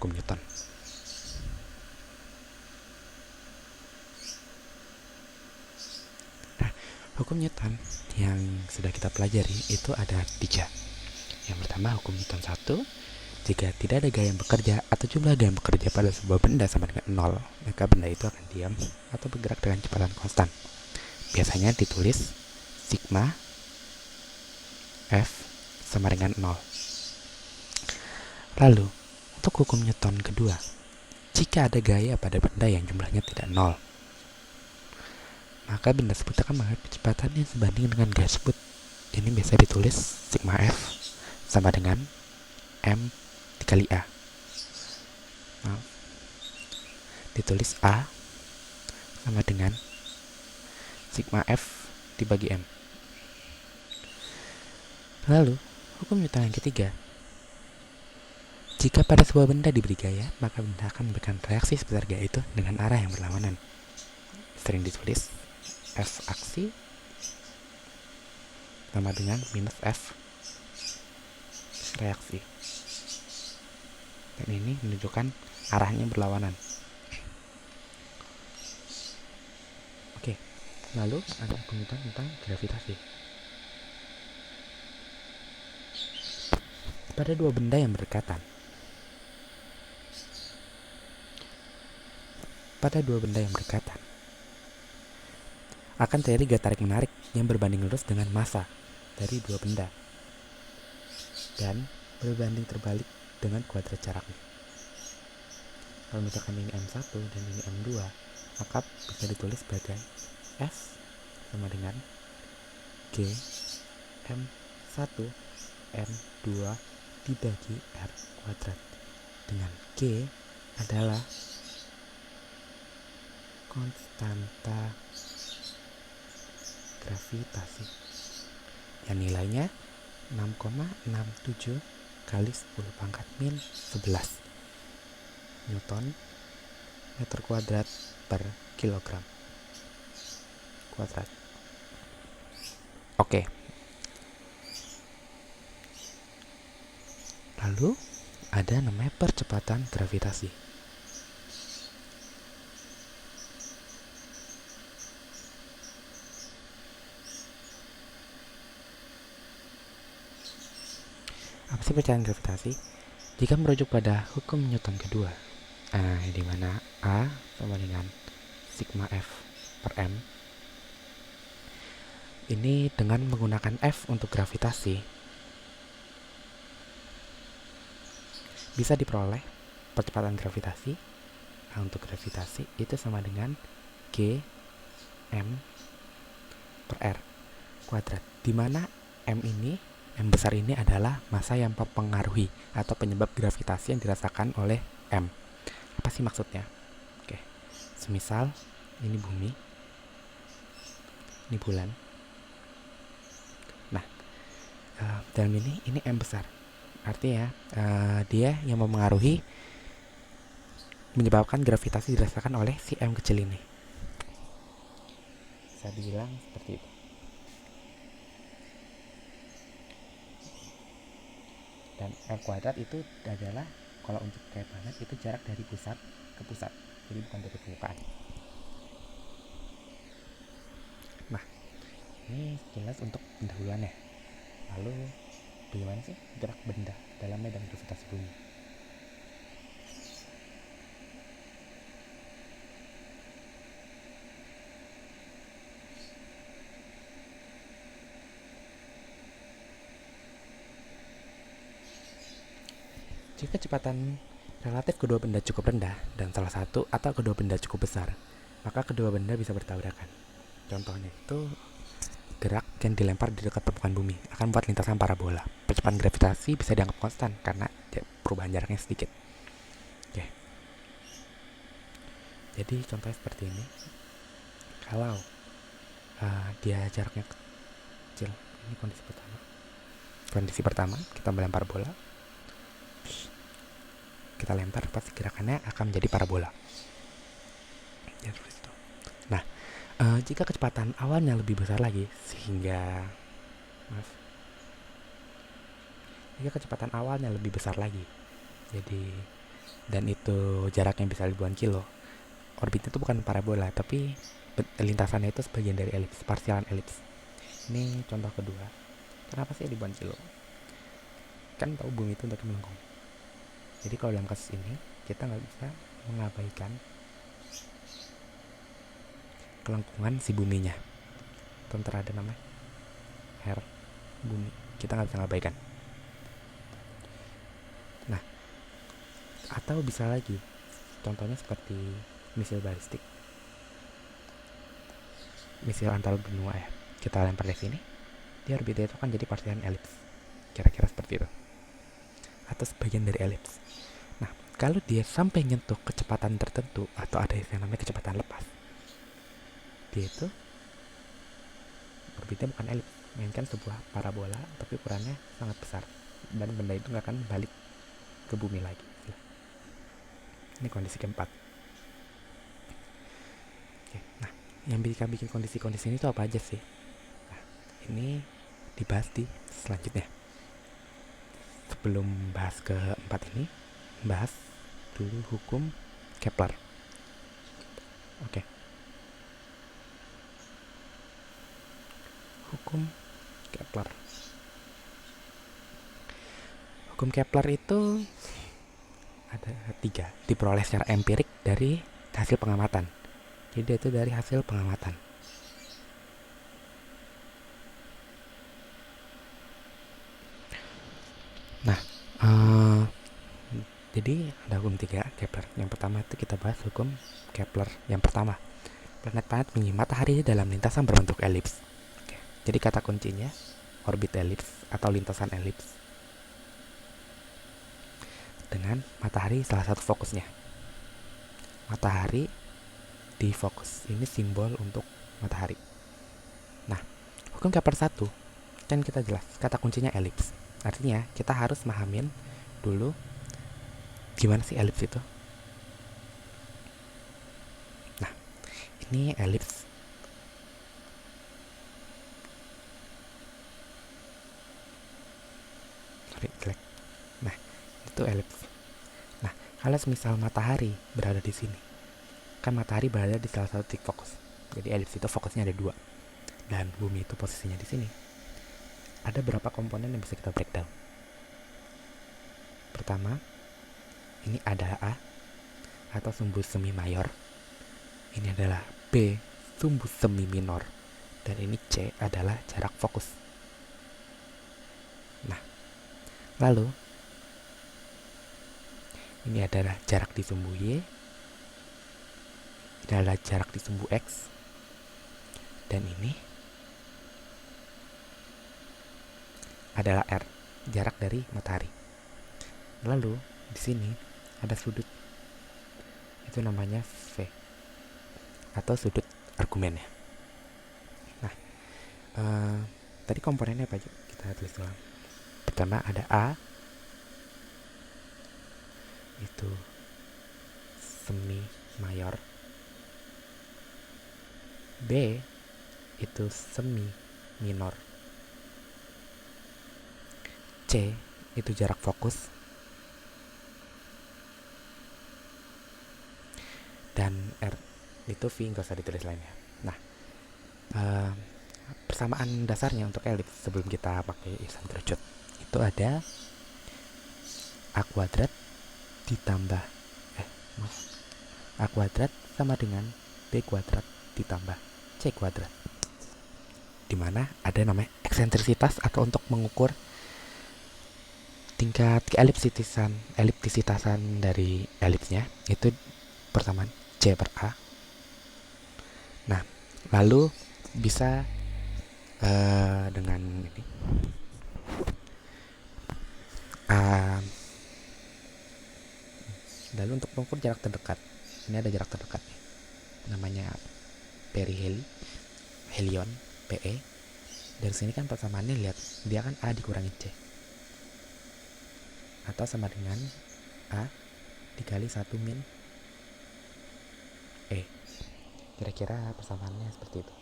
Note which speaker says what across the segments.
Speaker 1: hukum Newton. Nah, hukum Newton yang sudah kita pelajari itu ada 3. Yang pertama, hukum Newton 1. Jika tidak ada gaya yang bekerja atau jumlah gaya yang bekerja pada sebuah benda sama dengan 0, maka benda itu akan diam atau bergerak dengan kecepatan konstan. Biasanya ditulis sigma F sama dengan 0. Lalu, untuk hukum Newton kedua, jika ada gaya pada benda yang jumlahnya tidak 0, maka benda tersebut akan mengalami kecepatan yang sebanding dengan gaya tersebut. Ini biasa ditulis sigma F sama dengan M dikali A. Nah, ditulis A sama dengan sigma F dibagi M. Lalu, hukum Newton yang ketiga, jika pada sebuah benda diberi gaya, maka benda akan memberikan reaksi sebesar gaya itu dengan arah yang berlawanan. Sering ditulis F aksi sama dengan minus F reaksi. Dan ini menunjukkan arahnya berlawanan. Oke, lalu ada hukum Newton tentang gravitasi. Pada dua benda yang berdekatan, akan terjadi gaya tarik menarik yang berbanding lurus dengan massa dari dua benda dan berbanding terbalik dengan kuadrat jaraknya. Kalau misalkan ini M1 dan ini M2, maka bisa ditulis sebagai S sama dengan G M1 M2 dibagi R kuadrat, dengan G adalah konstanta gravitasi yang nilainya 6,67 kali 10 pangkat min 11 Newton meter kuadrat per kilogram kuadrat. Oke. Lalu ada namanya percepatan gravitasi. Apa sih percepatan gravitasi? Jika merujuk pada hukum Newton kedua, di mana A sama dengan sigma F per M, ini dengan menggunakan F untuk gravitasi, bisa diperoleh percepatan gravitasi. Untuk gravitasi itu sama dengan G M per R kuadrat, di mana M besar ini adalah massa yang mempengaruhi atau penyebab gravitasi yang dirasakan oleh M. Apa sih maksudnya? Oke, semisal ini bumi, ini bulan. Nah, dalam ini M besar, artinya dia yang mempengaruhi, menyebabkan gravitasi dirasakan oleh si M kecil ini. Bisa dibilang seperti itu. Dan R kuadrat itu adalah, kalau untuk kayak planet itu jarak dari pusat ke pusat, jadi bukan dari permukaan. Nah, ini jelas untuk pendahuluannya. Lalu bagaimana sih gerak benda dalam medan gravitasi bumi? Jika kecepatan relatif kedua benda cukup rendah dan salah satu atau kedua benda cukup besar, maka kedua benda bisa bertabrakan. Contohnya itu gerak yang dilempar di dekat permukaan bumi akan membuat lintasan parabola. Percepatan gravitasi bisa dianggap konstan karena perubahan jaraknya sedikit. Oke. Jadi contohnya seperti ini. Kalau dia jaraknya kecil, ini kondisi pertama. Kondisi pertama, kita melempar bola. Kita lempar, pasti gerakannya akan menjadi parabola. Ya, seperti itu. Nah, jika kecepatan awalnya lebih besar lagi, jika kecepatan awalnya lebih besar lagi, jadi dan itu jaraknya bisa ribuan kilo. Orbitnya itu bukan parabola, tapi lintasannya itu sebagian dari elips, parsialan elips. Ini contoh kedua. Kenapa sih ribuan kilo? Kan tahu bumi itu untuk melengkung. Jadi kalau dalam kasus ini kita nggak bisa mengabaikan kelengkungan si buminya. Tentu ada namanya hair bumi. Kita nggak bisa mengabaikan. Nah, atau bisa lagi, contohnya seperti misil balistik, misil antar benua ya. Kita lempar dari sini, di orbitnya itu kan jadi parsialan elips. Kira-kira seperti itu. Atau sebagian dari elips. Nah, kalau dia sampai nyentuh kecepatan tertentu atau ada yang namanya kecepatan lepas, dia itu orbitnya bukan elips, melainkan sebuah parabola, tapi ukurannya sangat besar dan benda itu nggak akan balik ke bumi lagi. Ini kondisi keempat. Oke, nah yang bikin kondisi-kondisi ini tuh apa aja sih? Nah, ini dibahas di selanjutnya. Sebelum bahas keempat ini, bahas dulu hukum Kepler. Oke. Hukum Kepler. Hukum Kepler itu ada 3, diperoleh secara empirik dari hasil pengamatan. Jadi itu dari hasil pengamatan. Nah, jadi ada hukum 3 Kepler. Yang pertama itu kita bahas hukum Kepler. Yang pertama, planet-planet mengelilingi matahari dalam lintasan berbentuk elips. Oke. Jadi kata kuncinya orbit elips atau lintasan elips dengan matahari salah satu fokusnya. Matahari di fokus, ini simbol untuk matahari. Nah, hukum Kepler 1 kan kita jelas kata kuncinya elips. Artinya kita harus mahamin dulu gimana sih elips itu. Nah, ini elips. Sorry, jelek. Nah, itu elips. Nah, kalau misal matahari berada di sini, kan matahari berada di salah satu titik fokus. Jadi elips itu fokusnya ada 2. Dan bumi itu posisinya di sini. Ada berapa komponen yang bisa kita breakdown? Pertama, ini adalah A atau sumbu semi mayor. Ini adalah B, sumbu semi minor. Dan ini C adalah jarak fokus. Nah, lalu ini adalah jarak di sumbu Y. Ini adalah jarak di sumbu X. Dan ini adalah R, jarak dari matahari. Lalu di sini ada sudut, itu namanya V atau sudut argumennya. Nah, tadi komponennya apa aja? Kita tulis ulang. Pertama ada A, itu semi mayor. B itu semi minor. C itu jarak fokus. Dan R itu V, nggak usah ditulis lainnya. Nah, persamaan dasarnya untuk elips sebelum kita pakai irisan kerucut itu ada A kuadrat ditambah A kuadrat sama dengan B kuadrat ditambah C kuadrat, dimana ada namanya eksentrisitas atau untuk mengukur tingkat eliptisitasan dari elipsnya itu persamaan C per A. Nah, lalu bisa dengan ini lalu untuk mengukur jarak terdekat, ini ada jarak terdekat nih, namanya perihelion PE. Dari sini kan persamaannya, lihat dia kan A dikurangi C atau sama dengan A dikali 1 min E. Kira-kira persamaannya seperti itu.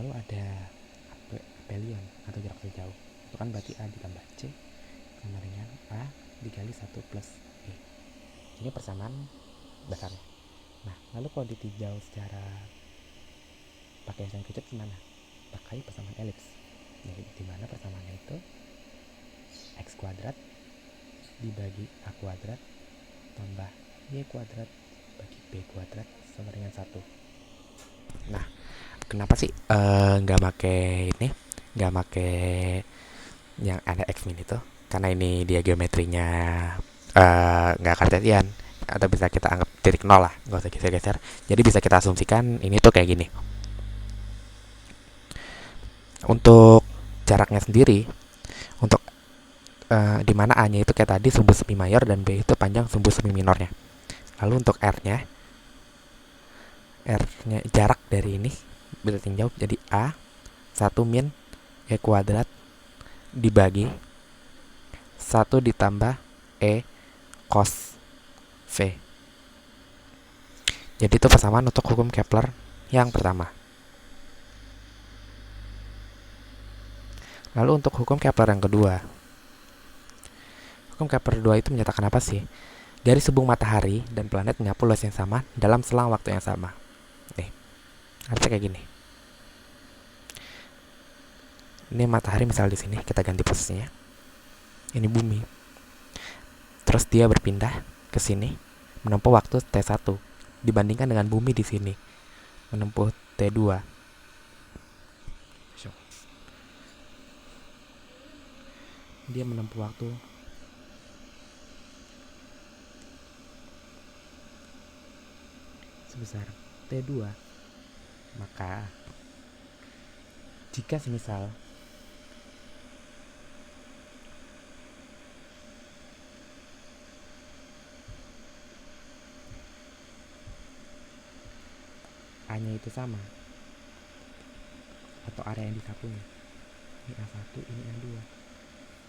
Speaker 1: Lalu ada aphelion atau jarak sejauh. Itu kan berarti A ditambah C sama dengan A dikali 1 plus B. Ini persamaan dasarnya. Nah, lalu kalau ditinjau secara pakai hiasan kecut gimana? Pakai persamaan elips. Jadi di mana persamaannya itu x kuadrat dibagi a kuadrat tambah y kuadrat bagi b kuadrat sama dengan 1. Nah, kenapa sih nggak make yang ada x min itu? Karena ini dia geometrinya nggak kartesian, atau bisa kita anggap titik nol lah, nggak usah geser-geser. Jadi bisa kita asumsikan ini tuh kayak gini. Untuk jaraknya sendiri, untuk di mana A-nya itu kayak tadi sumbu semi mayor dan B itu panjang sumbu semi minornya. Lalu untuk R-nya jarak dari ini bisa tinjau jadi A 1 min E kuadrat dibagi 1 ditambah E cos V. Jadi itu persamaan untuk hukum Kepler yang pertama. Lalu untuk hukum Kepler yang kedua. Hukum Kepler 2 itu menyatakan apa sih? Garis hubung matahari dan planet menyapu luas yang sama dalam selang waktu yang sama. Artinya kayak gini. Ini matahari misal di sini, kita ganti posisinya. Ini bumi. Terus dia berpindah ke sini menempuh waktu T1 dibandingkan dengan bumi di sini menempuh T2. Dia menempuh waktu sebesar T2. Maka jika semisal A-nya itu sama atau area yang disapunya, ini A1, ini A2.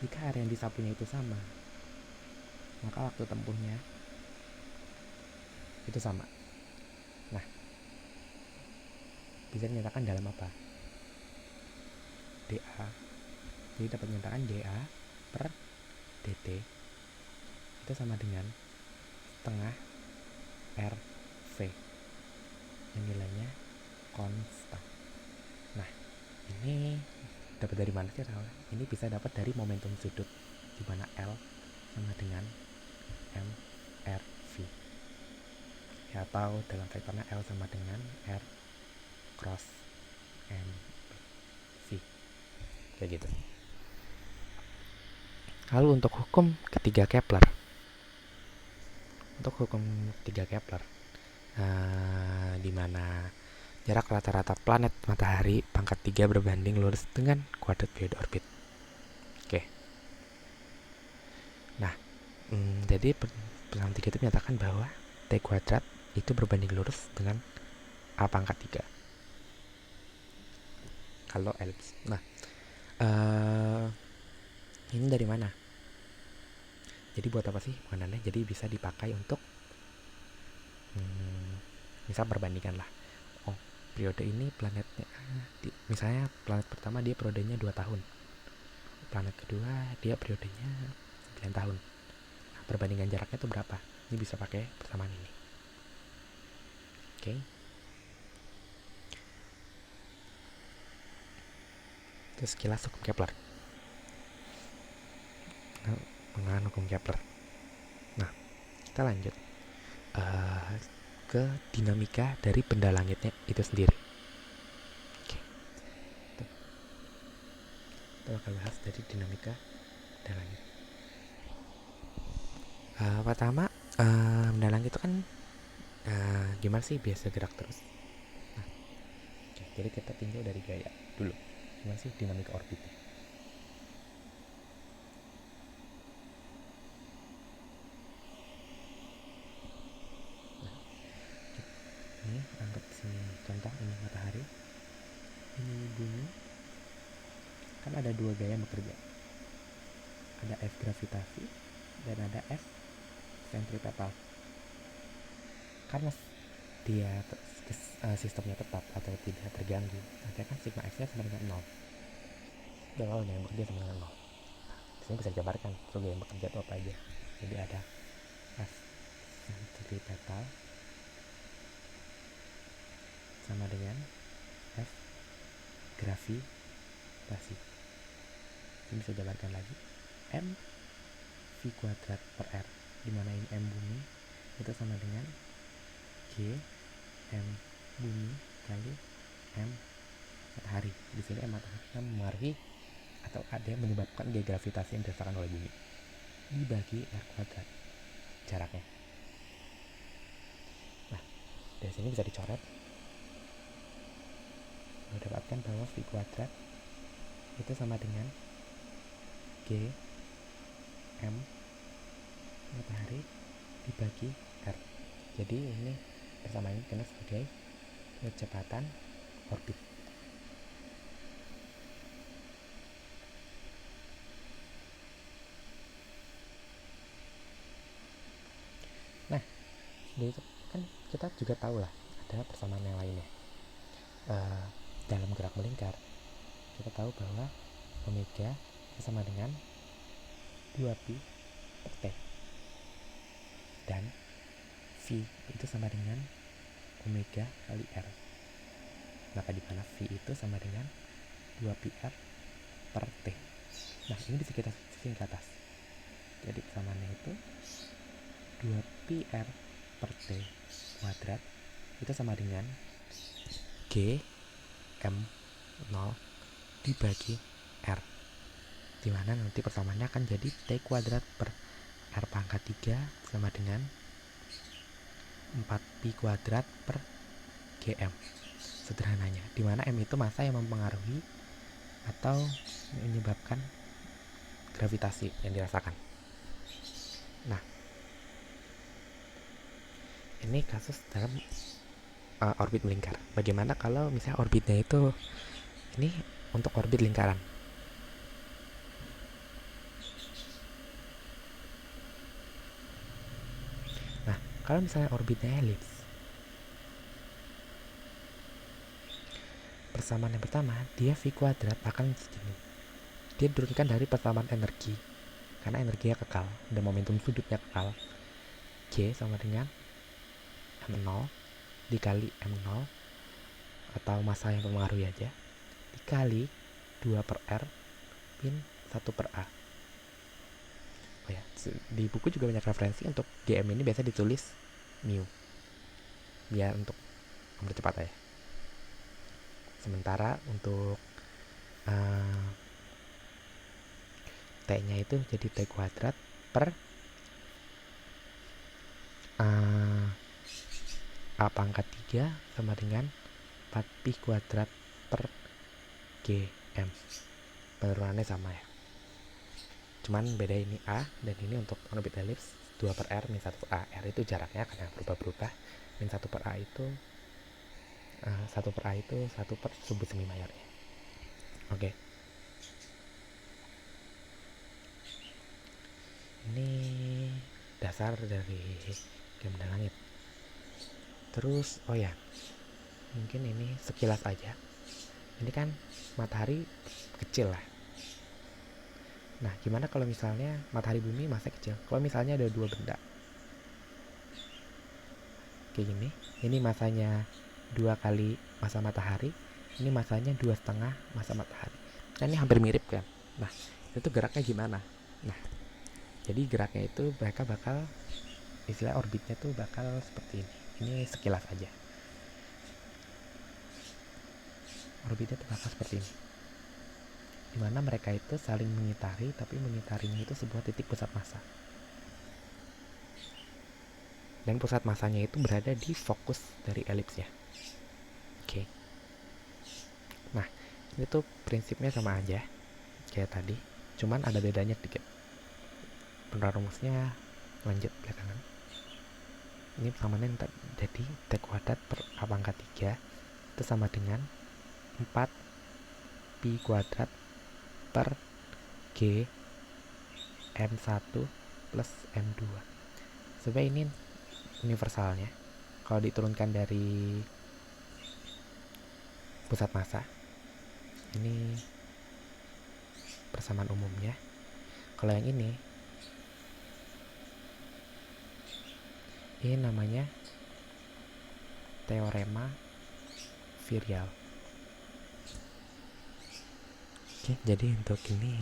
Speaker 1: Jika area yang disapunya itu sama, maka waktu tempuhnya itu sama. Nah, bisa dinyatakan dalam apa? dA. Jadi dapat menyatakan dA per dt itu sama dengan setengah RV yang nilainya konstan. Nah, ini dapat dari mana sih? Ini bisa dapat dari momentum sudut, di mana L sama dengan MRV, ya, atau dalam vektornya L sama dengan R cross MV, kayak gitu. Lalu untuk hukum ketiga Kepler, di mana jarak rata-rata planet matahari pangkat 3 berbanding lurus dengan kuadrat periode orbit. Oke. Nah, jadi persamaan 3 itu menyatakan bahwa T kuadrat itu berbanding lurus dengan A pangkat 3 kalau elips. Nah, ini dari mana? Jadi buat apa sih pengenannya? Jadi bisa dipakai untuk misal perbandingan lah. Oh, periode ini planetnya, misalnya planet pertama dia periodenya 2 tahun, planet kedua dia periodenya 9 tahun. Nah, perbandingan jaraknya itu berapa? Ini bisa pakai persamaan ini. Oke. Terus sekilas hukum Kepler. Pengenalan hukum Kepler. Nah, kita lanjut ke dinamika dari benda langitnya itu sendiri. Oke. Kita bakal bahas dari dinamika benda langit. Pertama, benda langit itu kan gimana sih biasa gerak terus. Nah, jadi kita tinjau dari gaya dulu. Gimana sih dinamika orbitnya? Ini anggap sini contoh, ini matahari, ini bumi. Kan ada 2 gaya bekerja. Ada F gravitasi dan ada F sentripetal. Karena sistemnya tetap atau tidak terganggu, artinya kan sigma x nya sama dengan 0. Dan kalau yang bekerja sama dengan 0, di sini bisa dijabarkan surga yang bekerja itu apa aja. Jadi ada F sentripetal sama dengan F gravitasi. Ini bisa dijabarkan lagi, M V kuadrat per R, dimana ini M bumi itu sama dengan G M bumi kali M matahari. Di sini M matahari yang mempengaruhi atau ada yang menyebabkan gaya gravitasi yang dirasakan oleh bumi, dibagi R kuadrat jaraknya. Nah, dari sini bisa dicoret, mendapatkan bahwa V kuadrat itu sama dengan G M matahari dibagi R. Jadi ini persamaan ini dikenal sebagai kecepatan orbit. Nah, dari itu kan kita juga tahu lah ada persamaan yang lainnya. Dalam gerak melingkar kita tahu bahwa omega sama dengan 2pi per T, dan V itu sama dengan omega kali R. Maka di mana V itu sama dengan 2pi R per T. Nah, ini bisa kita sising ke atas. Jadi persamaannya itu 2pi R per T kuadrat itu sama dengan G M 0 dibagi R, dimana nanti persamaannya akan jadi T kuadrat per R pangkat 3 sama dengan 4pi kuadrat per GM. Sederhananya, dimana M itu massa yang mempengaruhi atau menyebabkan gravitasi yang dirasakan. Nah, ini kasus dalam orbit melingkar. Bagaimana kalau misalnya orbitnya itu ini untuk orbit lingkaran? Nah, kalau misalnya orbitnya elips, persamaan yang pertama, dia V kuadrat akan segini. Dia diturunkan dari persamaan energi, karena energinya kekal dan momentum sudutnya kekal. G sama dengan M0 dikali M0 atau massa yang mempengaruhi aja, dikali 2 per R min 1 per A. Oh ya, di buku juga banyak referensi untuk GM ini biasa ditulis mu, biar untuk mempercepat ya. Sementara untuk T-nya itu jadi T kuadrat per A pangkat 3 sama dengan 4pi kuadrat per GM. Penurunannya sama ya, cuman beda ini A, dan ini untuk orbit elips 2 per R min 1 per A. R itu jaraknya akan berubah-berubah, min 1 per A itu 1 per A itu 1 per sumbu semi mayornya. Oke. Ini dasar dari gambar langit. Terus, oh ya, mungkin ini sekilas aja. Ini kan matahari kecil lah. Nah, gimana kalau misalnya matahari bumi massa kecil? Kalau misalnya ada dua benda kayak gini, ini massanya 2 kali massa matahari, ini massanya 2,5 massa matahari. Nah, ini hampir mirip kan? Nah, itu geraknya gimana? Nah, jadi geraknya itu mereka bakal, istilah orbitnya tuh bakal seperti ini. Ini sekilas aja. Orbitnya tuh bakal seperti ini, dimana mereka itu saling mengitari, tapi mengitarinya itu sebuah titik pusat massa. Dan pusat massanya itu berada di fokus dari elipsnya. Oke. Nah, itu prinsipnya sama aja kayak tadi, cuman ada bedanya dikit. Rumusnya lanjut belakangan. Ini persamaannya jadi T kuadrat per A pangkat 3 itu sama dengan 4pi kuadrat per G M1 plus M2. Sebenarnya ini universalnya. kalau diturunkan dari pusat massa, ini persamaan umumnya. Kalau yang ini namanya teorema virial. Oke, jadi untuk ini